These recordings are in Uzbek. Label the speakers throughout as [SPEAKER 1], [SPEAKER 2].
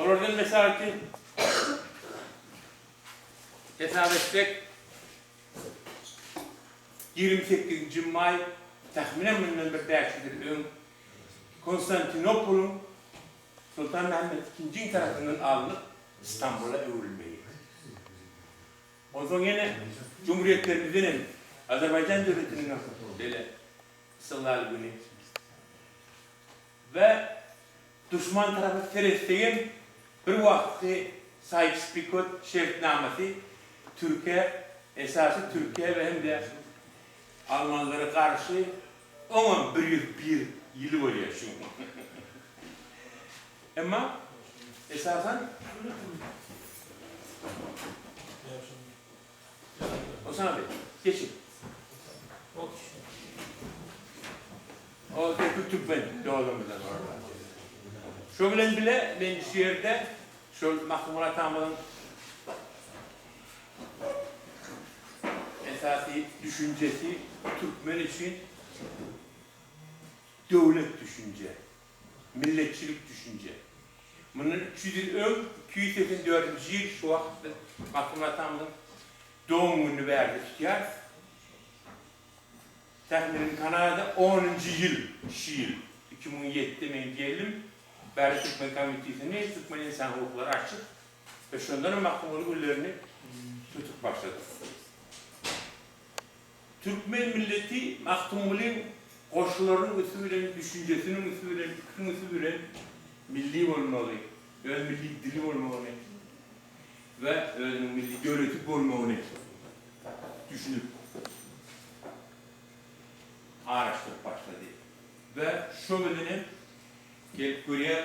[SPEAKER 1] Oradan mesela ki hesap etsek 28 May tahminen bundan bir değişiktir. Konstantinopol'un Sultan Mehmet II tarafından alınıp İstanbul'a övülmeyi. O zaman yine Cumhuriyetlerimizin Azerbaycan Devleti'nin böyle ısınlar günü ve düşman tarafı Filistin bir vakti Sykes-Picot şeritnamesi Türkiye esası Türkiye ve hem de Almanlara karşı 1101 yılı oluyor şimdi. Ama esasen Osman Bey, geçin. O kütük ben doğduğumuzdan sonra. Şöyle bile ben şiirde şu Mahmut Atam'ın esası düşüncesi Türkmen için devlet düşünce, milletçilik düşünce. Bunun 284. yıl şu vakti Mahmut Atam'ın doğum günü verdi ihtiyar. Tahminin Kanada'da 10. yıl şiir. 2007'de ben diyelim. Beri Türkmen Komitesi'ni, Türkmen İnsan Hukukları açık. Ve şundan Mahmut'un güllerini tutup başladı. Türkmen milleti Mahmut'un koşullarının usulü, düşüncesinin usulü, fikrinin usulü milli olmalı. Öz milli dili olmalı. Ve öz milli devleti olmalı. Düşünüp araştırıp başladı. Ve şöyle gelip buraya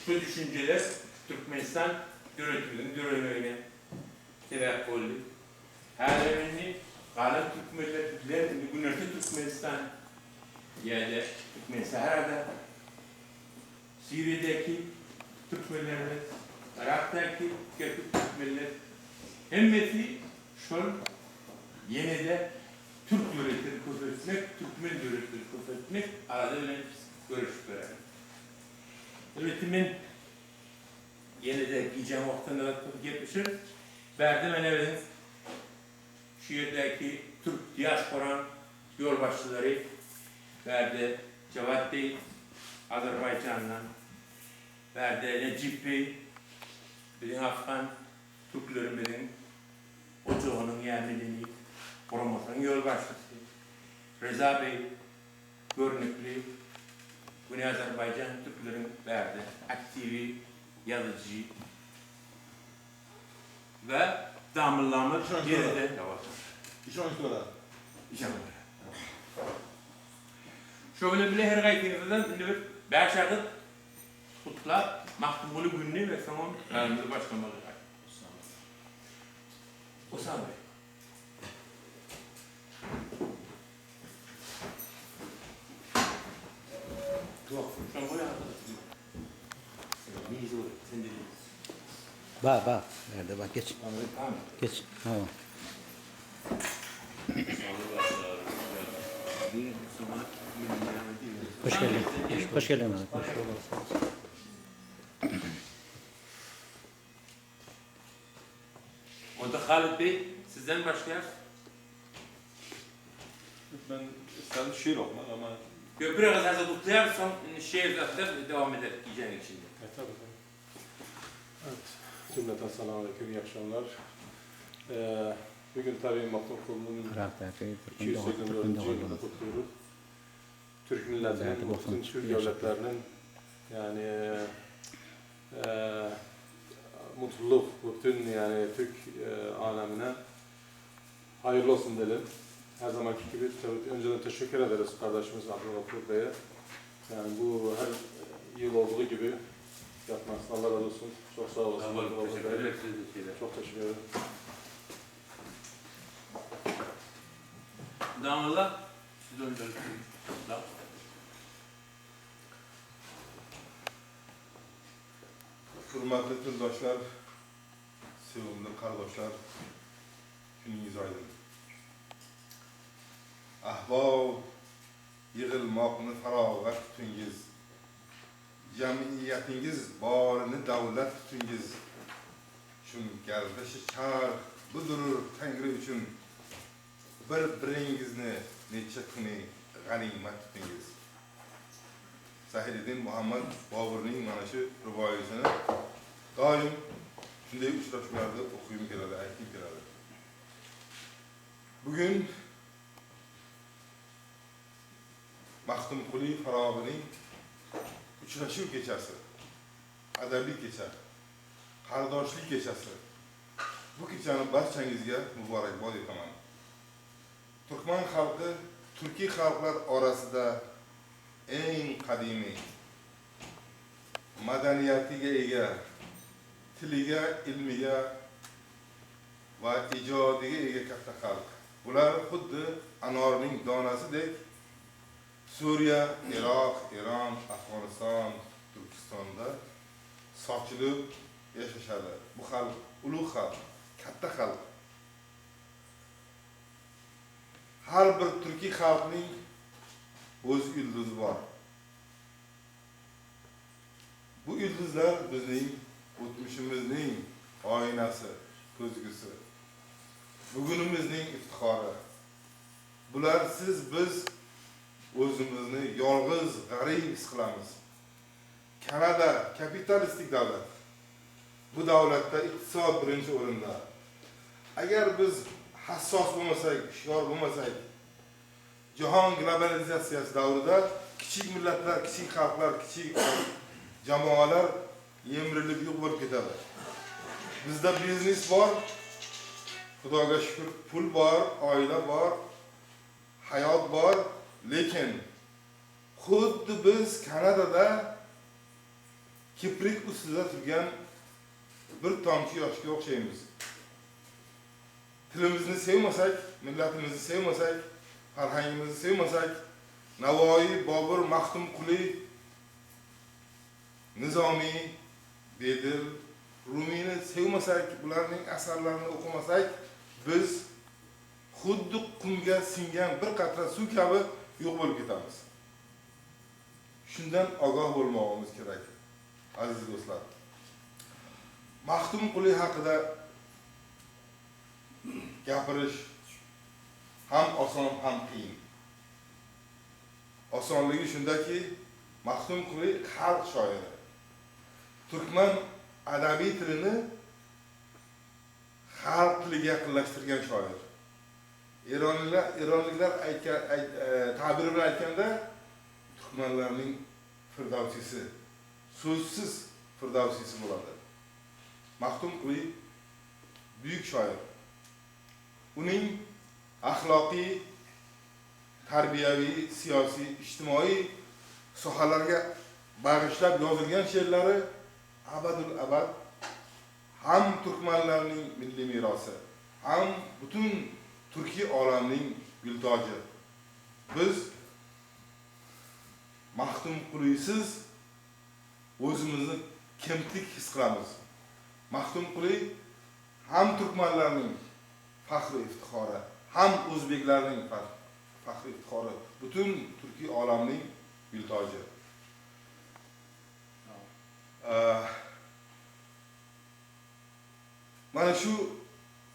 [SPEAKER 1] şu düşünceler Türkmenistan devletinin devletine sebep oldu. Her önemli kalan Türkmenler günlerde Türkmenistan yani Türkmenistan herhalde Suriye'deki Türkmenler, Irak'taki Türkmenler hemmeti şu yine de Türk devletleri kuvvetmek, Türkmen devletleri kuvvetmek arada öyle görüşüp verelim. Devletimin yine de giyeceğim vaktinde gitmişim. Verdim ben evin şiirdeki Türk diasporan yolbaşçıları verdi. Cevat Bey Azerbaycan'dan verdi. Necip Bey bizim Afgan Türklerimizin ocağının yerliliğini promosyon yolbaşçısı. Reza Bey görünüklü Güney Azerbaycan Türklerin verdi. Aktivi, yazıcı ve damıllamış geride.
[SPEAKER 2] İş oyuncuları.
[SPEAKER 1] Şöyle bile her gayetinden bir başarılı kutlar Mahmutlu gününü ve sonra önümüzü başlamalı. Osman Bey.
[SPEAKER 3] Bak, nerede bak geç. Geç. Tamam. Hoş geldin. Hoş geldin. Hoş
[SPEAKER 1] Onda Halit Bey sizden başlayar.
[SPEAKER 2] Ben istedim şiir okuma ama...
[SPEAKER 1] Biraz hazır tutlayar, son şiir zaten devam eder diyeceğin içinde.
[SPEAKER 2] Tabii. Evet, cümleten selamünaleyküm, iyi akşamlar. Bugün tabii Mahmut Kulu'nun 284. yılını kutluyoruz. Türk milletinin, bütün Türk devletlerinin yani mutluluk, bütün yani Türk alemine hayırlı olsun diyelim. Her zamanki gibi tabii önceden teşekkür ederiz kardeşimiz Abdülgafur Bey'e. Yani bu her yıl olduğu gibi yapmasın. Allah razı olsun. Çok sağ olasın.
[SPEAKER 1] Teşekkür ederim.
[SPEAKER 2] Çok teşekkür ederim.
[SPEAKER 1] Damla, siz önce
[SPEAKER 4] Hürmetli tüzdaşlar, sevimli kardeşler, gününüz aydın. Ahbab, yığılmakını faragat tütüngiz, jamiyatingiz borini davlat tutingiz. Shun gardishi charx budur Tangri uchun bir-biringizni necha kuni g'animat tutingiz. Sahididdin Muhammad Boburning mana shu rivoyatini doim shunday uchrashuvlarda o'qiyim keladi, aytib keladi. Bugun Maxtumquli Farog'ining uchrashuv kechasi, adabiy kecha, qardoshlik kechasi. Bu kechani barchangizga muborakbod etaman. Turkman xalqi turkiy xalqlar orasida eng qadimiy madaniyatiga ega, tiliga, ilmiga va ijodiga ega katta xalq. Bular xuddi anorning donasidek Suriya, Iroq, Eron, Afg'oniston, Turkistonda sochilib yashashadi. Bu xalq ulug' xalq, katta xalq. Har bir turkiy xalqning o'z yulduzi bor. Bu yulduzlar bizning o'tmishimizning oynasi, ko'zgusi. Bugunimizning iftixori. Bular biz o'zimizni yolg'iz, g'arib his qilamiz. Kanada kapitalistik davlat. Bu davlatda iqtisod birinchi o'rinda. Agar biz hassos bo'lmasak, hushyor bo'lmasak, jahon globalizatsiyasi davrida kichik millatlar, kichik xalqlar, kichik jamoalar yemrilib yo'q bo'lib ketadi. Bizda biznes bor, Xudoga shukr, pul bor, oila bor, hayot bor, lekin xuddi biz Kanadada kiprik ustida turgan bir tomchi yoshga o'xshaymiz. Tilimizni sevmasak, millatimizni sevmasak, farhangimizni sevmasak, Navoiy, Bobur, Maxtumquli, Nizomiy, Bedil, Rumiyni sevmasak, bularning asarlarini o'qimasak, biz xuddi qumga singan bir qatra suv kabi yo'q bo'lib ketamiz. Shundan ogoh bo'lmoqimiz kerak, aziz do'stlar. Maxtumquli haqida gapirish ham oson, ham qiyin. Osonligi shundaki, Maxtumquli xalq shoiri. Turkman adabiy tilini xalq tiliga yaqinlashtirgan shoir. Eronliklar ta'bir bilan aytganda turkmanlarning firdavsisi, so'zsiz firdavsisi bo'ladi. Maxtumquli buyuk shoir. Uning axloqiy, tarbiyaviy, siyosiy, ijtimoiy sohalarga bag'ishlab yozilgan she'rlari abadul abad ham turkmanlarning milliy merosi, ham butun turkiy olamning gultoji. Biz Maxtumqulisiz o'zimizni kimlik his qilamiz. Maxtumquli ham turkmanlarning faxri iftixori, ham o'zbeklarning faxri iftixori, butun turkiy olamning gultoji. Mana shu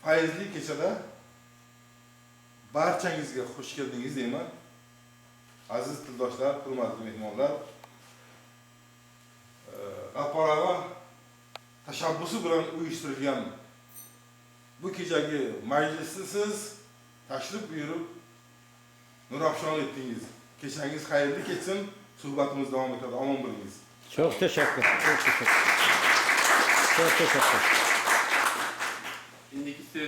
[SPEAKER 4] fayzli kechada barchangizga xush keldingiz deyman. Aziz tildoshlar, hurmatli mehmonlar, G'affarova tashabbusi bilan uyushtirilgan bu kechagi majlisni siz tashrif buyurib nurafshon etdingiz. Kechangiz xayrli kechsin, suhbatimiz davom etadi. Omon bo'lingiz.
[SPEAKER 3] Çok teşekkür. Çok teşekkür. Çok teşekkür.
[SPEAKER 1] Şimdiki